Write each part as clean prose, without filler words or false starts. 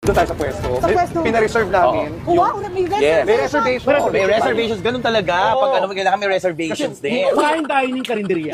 Doon tayo sa pwesto. Sa pwesto. Pina-reserve namin. Wow, may reservation. May reservation. May reservations, ganun talaga. Pag ano, kailangan may reservations din. Fine dining karinderya.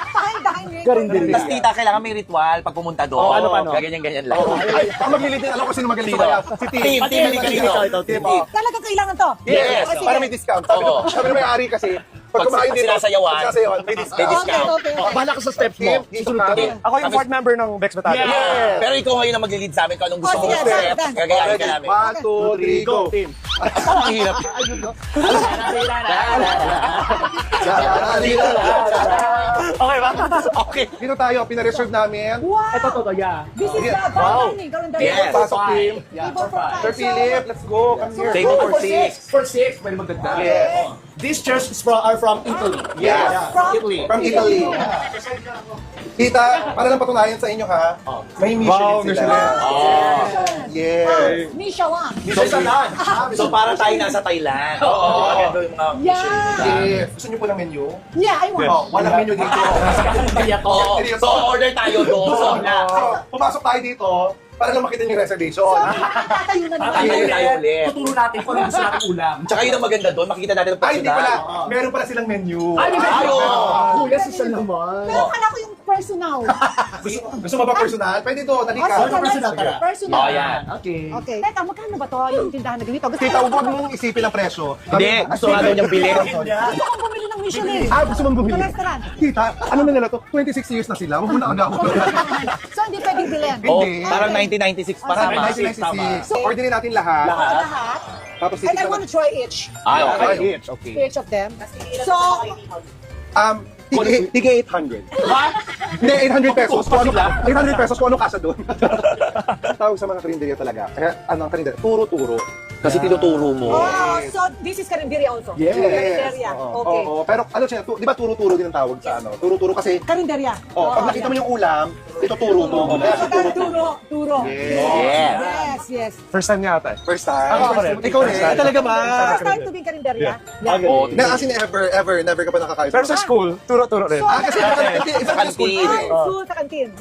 Fine dining. Karinderya. Tapos tita, kailangan may ritual pag pumunta doon. ano, paano? Gaganyan-ganyan lang. Ay, ang maglilid din. Alam ko sino magaling sa kaya. Si Tim. Team, halika dito. Tim. Talagang kailangan to. Yes. O, sige. Para may discount. Sabi ng may-ari kasi, pag kumain Pag dito, sinasayawan, may may discount. discount. Okay. Bala ka sa steps mo. Susunod ka. Ako yung board member ng Bex Batalyon. Yeah. Pero ikaw ngayon ang mag-lead sa amin kung anong gusto Oh, mong sige, step. done. Gagayahin ka namin. 1, 2, 3, go. Team. Oh, ang hirap. Okay ba? Okay. Dito tayo, pina-reserve namin. Wow. Ito, yeah. This is the fine dining. Karinderya. Yes. Pasok, Tim. Table for five. Sir Philip, let's go. Come here. Table for six. For 6, pwede magdagdag. Yes. These chairs are from Italy. Yes. From Italy. From Italy. Tita, para lang patunayan sa inyo ha, may Michelin sila. Yes. Michelin. So parang tayo nasa Thailand. Oo. Maganda yung mga Yeah. Yes. Gusto niyo po ng menu? Yeah, I want. Oh, walang menu dito. Oo. So order tayo doon. So, So, pumasok tayo dito para lang makita niyo yung reservation. So, tatayo na tayo nila. tayo ulit. Tuturo natin kung ano gusto natin ulam. Tsaka yun ang maganda doon, makikita natin ang Ay, hindi pala. personal. Meron pala silang menu. Ay, may Ayaw. Kuya, social naman. Pero kala ko yung personal. Gusto mo ba personal? Pwede doon, O, halika. sige, personal let's- tara. Personal. Oh, yan. Okay. Okay. Teka, magkano ba to yung tindahan na ganito? Gusto Tita, huwag mong isipin ang presyo. Hindi, gusto nga daw niyang bilhin. Gusto kong bumili ng Michelin. Ah, gusto mong bumili? Sa restaurant. Tita, ano na nila to? 26 years na sila. Huwag mo na agaw. So, hindi pwedeng bilhin. Oh, Hindi. parang 1996 pa Tama. tama. 1996. So, orderin natin lahat. Lahat. Tapos And I titignan want to try each. Ah, okay. Each of them. So, Tiga 800. Hindi, 800 pesos. Kung ano, 800 pesos kung ano kasa doon. Tawag sa mga karinderya talaga. Kaya, ano ang karinderya? Turo-turo. Kasi tinuturo mo. oh, so this is Karinderya also. Yes. Karinderya. Oo, Okay. oo. Pero ano siya, di ba turo-turo din ang tawag sa ano? Turo-turo kasi, Karinderya. pag nakita mo yung ulam, ituturo mo. Kaya So, siya turo-turo. turo, turo. Yeah. Yes, yes. First time niya ata. First time. Ako rin. Ikaw rin. Talaga ba? First time to be Karinderya. Yeah. Oh, Na, as in ever, never ka pa nakakain. Pero sa school, turo-turo rin. So, Kasi, Sa kantin. Ah, school sa kantin. Yeah.